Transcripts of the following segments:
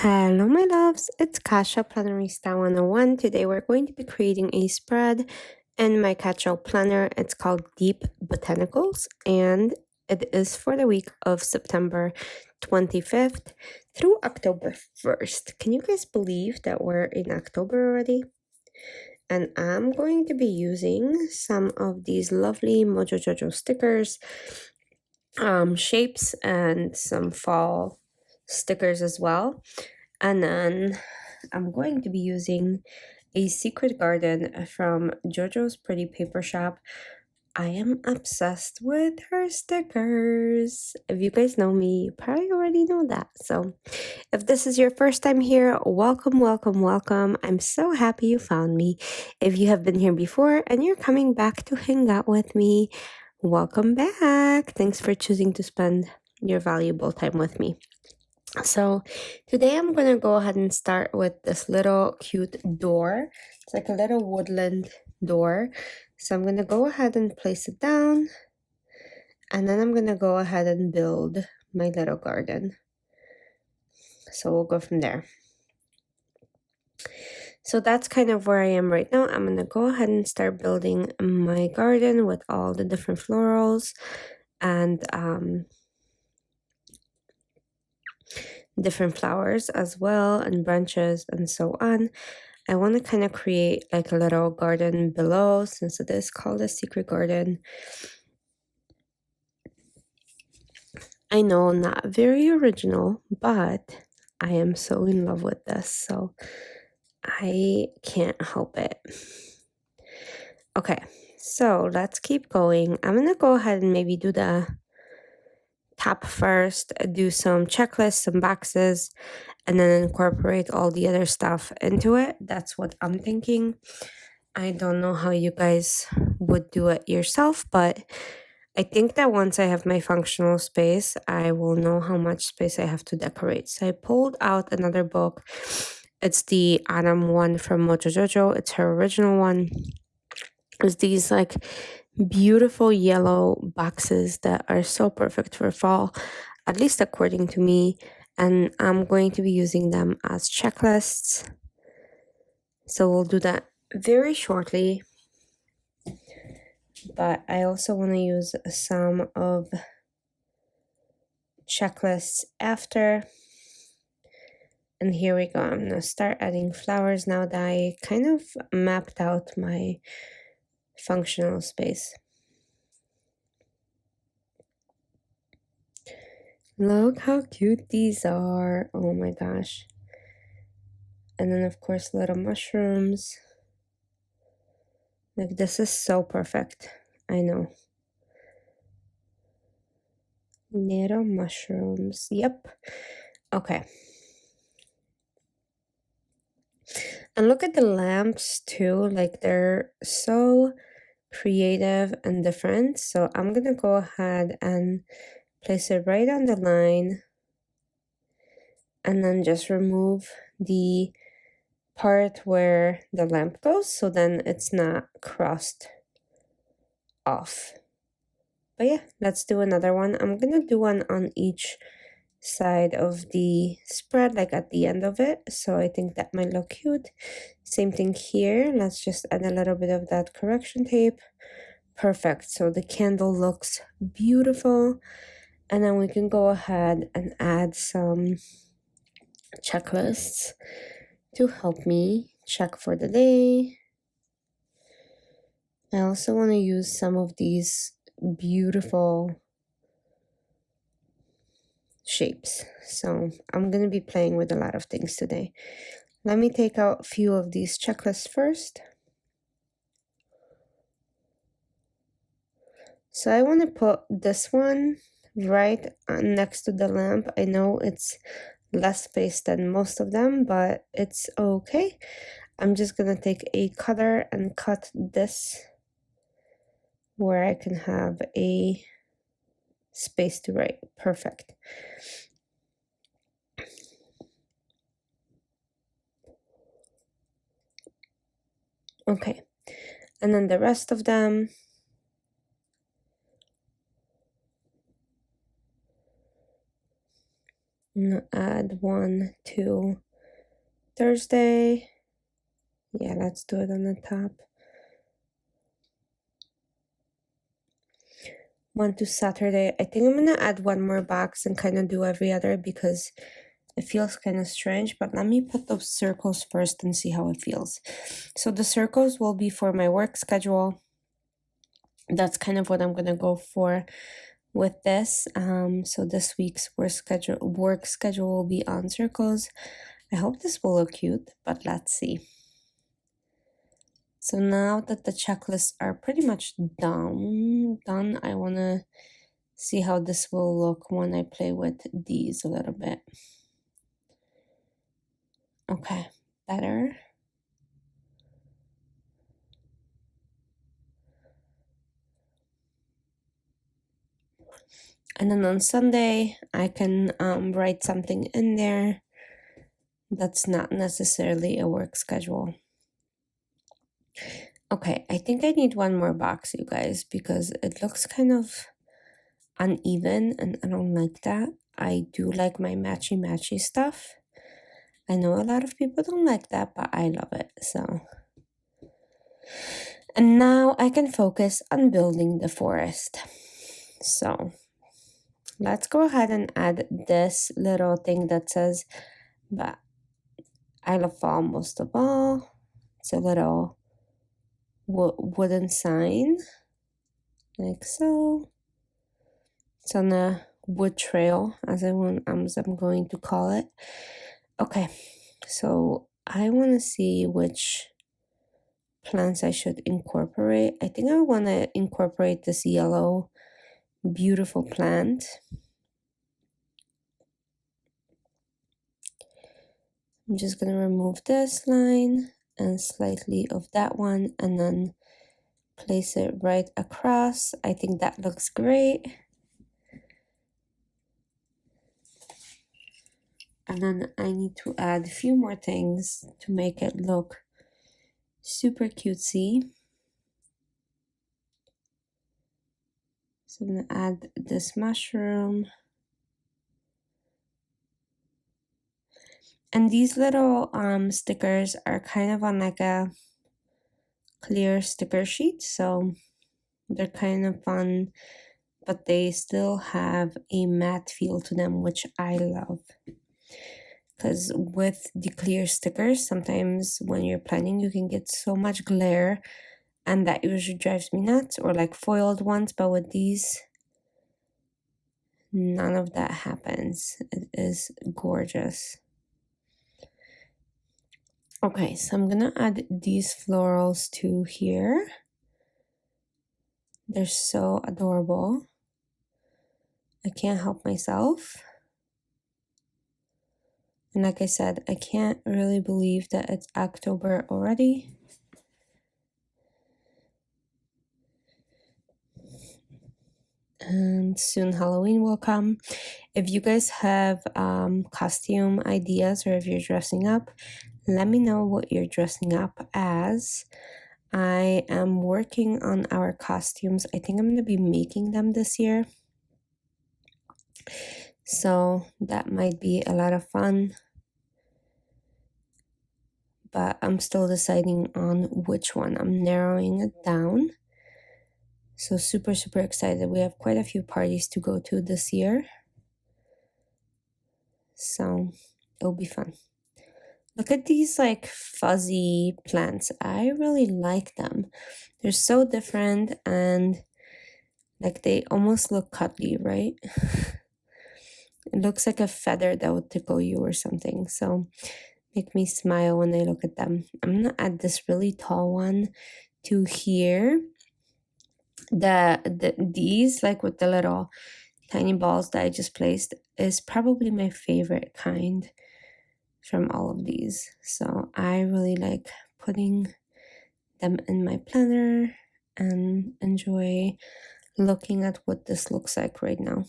Hello, my loves. It's Kasha Plannerista 101. Today we're going to be creating a spread in my catch-all planner. It's called Deep Botanicals, and it is for the week of September 25th through October 1st. Can you guys believe that we're in October already? And I'm going to be using some of these lovely Jojo stickers, shapes, and some fall stickers as well. And then I'm going to be using a secret garden from Jojo's Pretty Paper Shop. I am obsessed with her stickers. If you guys know me, you probably already know that. So if this is your first time here, welcome, welcome, welcome. I'm so happy you found me. If you have been here before and you're coming back to hang out with me, welcome back. Thanks for choosing to spend your valuable time with me. So today I'm going to go ahead and start with this little cute door. It's like a little woodland door. So I'm going to go ahead and place it down. And then I'm going to go ahead and build my little garden. So we'll go from there. So that's kind of where I am right now. I'm going to go ahead and start building my garden with all the different florals and different flowers as well, and branches and so on. I want to kind of create like a little garden below, since it is called a secret garden. I know, not very original, but I am so in love with this, so I can't help it. Okay, so let's keep going. I'm gonna go ahead and maybe do the top first, do some checklists, some boxes, and then incorporate all the other stuff into it. That's what I'm thinking. I don't know how you guys would do it yourself, but I think that once I have my functional space, I will know how much space I have to decorate. So I pulled out another book. It's the Autumn one from Jojo. It's her original one. It's these like beautiful yellow boxes that are so perfect for fall, at least according to me. And I'm going to be using them as checklists. So we'll do that very shortly. But I also want to use some of checklists after. And here we go. I'm going to start adding flowers now that I kind of mapped out my functional space. Look how cute these are. Oh my gosh. And then, of course, little mushrooms. Like, this is so perfect. I know. Little mushrooms. Yep. Okay. And look at the lamps too. Like, they're so creative and different. So I'm going to go ahead and place it right on the line. And then just remove the part where the lamp goes, so then it's not crossed off. But yeah, let's do another one. I'm gonna do one on each side of the spread, like at the end of it, so I think that might look cute. Same thing here. Let's just add a little bit of that correction tape. Perfect. So the candle looks beautiful. And then we can go ahead and add some checklists to help me check for the day. I also want to use some of these beautiful shapes. So I'm going to be playing with a lot of things today. Let me take out a few of these checklists first. So I want to put this one right next to the lamp. I know it's less space than most of them, but it's okay. I'm just going to take a cutter and cut this where I can have a space to write. Perfect. Okay, and then the rest of them, I'm gonna add one to Thursday. Yeah, let's do it on the top. One to Saturday. I think I'm gonna add one more box and kind of do every other because it feels kind of strange, but let me put those circles first and see how it feels. So the circles will be for my work schedule. That's kind of what I'm gonna go for with this. So this week's work schedule will be on circles. I hope this will look cute, but let's see. So now that the checklists are pretty much done, I wanna see how this will look when I play with these a little bit. Okay, better. And then on Sunday, I can write something in there that's not necessarily a work schedule. Okay, I think I need one more box, you guys, because it looks kind of uneven and I don't like that. I do like my matchy stuff. I know a lot of people don't like that, but I love it, so. And now I can focus on building the forest. So let's go ahead and add this little thing that says, but I love fall most of all. It's a little wooden sign, like so. It's on a wood trail, as I'm going to call it. Okay, so I want to see which plants I should incorporate. I think I want to incorporate this yellow, beautiful plant. I'm just going to remove this line and slightly of that one and then place it right across. I think that looks great. And then I need to add a few more things to make it look super cutesy. So I'm gonna add this mushroom. And these little stickers are kind of on like a clear sticker sheet, so they're kind of fun, but they still have a matte feel to them, which I love. Because with the clear stickers, sometimes when you're planning, you can get so much glare, and that usually drives me nuts, or like foiled ones, but with these, none of that happens. It is gorgeous. Okay, so I'm gonna add these florals to here. They're so adorable. I can't help myself. And like I said, I can't really believe that it's October already. And soon Halloween will come. If you guys have costume ideas or if you're dressing up, let me know what you're dressing up as. I am working on our costumes. I think I'm going to be making them this year. So that might be a lot of fun. But I'm still deciding on which one. I'm narrowing it down. So super excited. We have quite a few parties to go to this year. So it'll be fun. Look at these like fuzzy plants. I really like them. They're so different and like they almost look cuddly, right? It looks like a feather that would tickle you or something. So make me smile when I look at them. I'm gonna add this really tall one to here. These like with the little tiny balls that I just placed is probably my favorite kind from all of these. So I really like putting them in my planner and enjoy looking at what this looks like right now.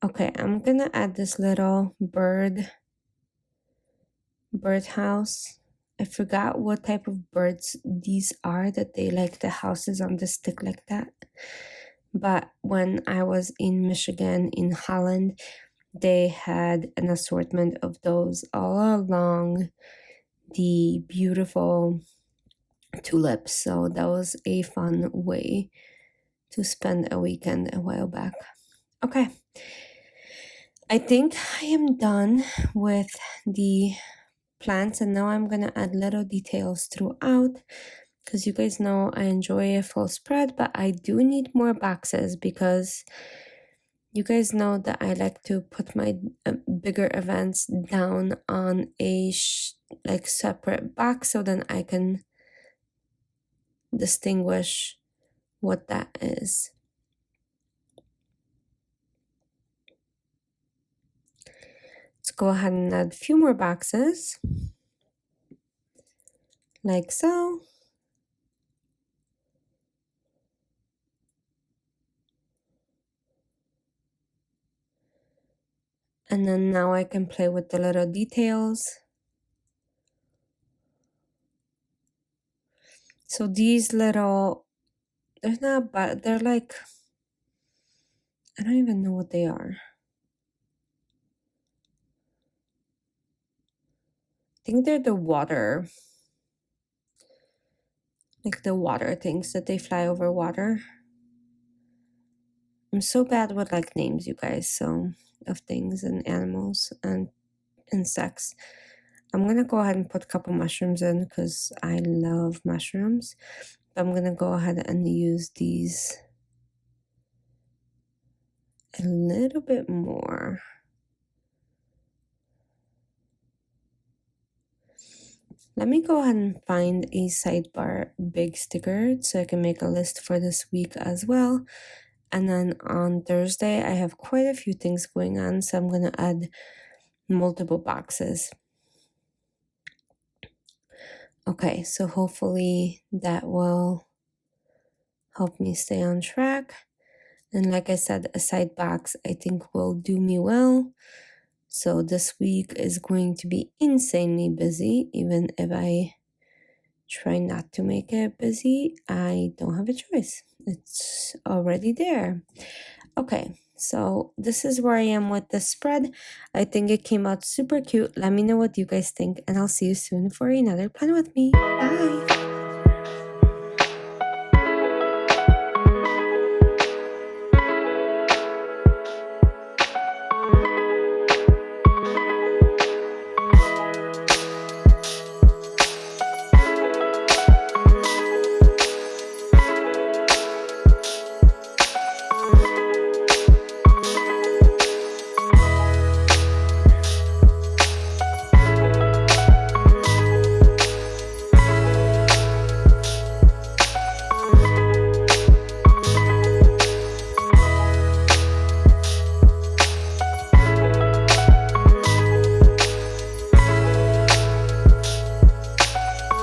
Okay, I'm gonna add this little birdhouse. I forgot what type of birds these are that they like the houses on the stick like that. But when I was in Michigan, in Holland, they had an assortment of those all along the beautiful tulips. So that was a fun way to spend a weekend a while back. Okay, I think I am done with the plants, and now I'm gonna add little details throughout because you guys know I enjoy a full spread, but I do need more boxes because you guys know that I like to put my bigger events down on a like separate box so then I can distinguish what that is. Let's go ahead and add a few more boxes, like so. And then now I can play with the little details. So these little, they're not bad, they're like, I don't even know what they are. I think they're the water, like the water things that they fly over water. I'm so bad with like names, you guys, so of things and animals and insects. I'm gonna go ahead and put a couple mushrooms in because I love mushrooms. I'm gonna go ahead and use these a little bit more. Let me go ahead and find a sidebar big sticker so I can make a list for this week as well. And then on Thursday, I have quite a few things going on, so I'm gonna add multiple boxes. Okay, so hopefully that will help me stay on track. And like I said, a side box I think will do me well. So this week is going to be insanely busy, even if I try not to make it busy. I don't have a choice. It's already there. Okay, so this is where I am with the spread. I think it came out super cute. Let me know what you guys think, and I'll see you soon for another plan with me. Bye!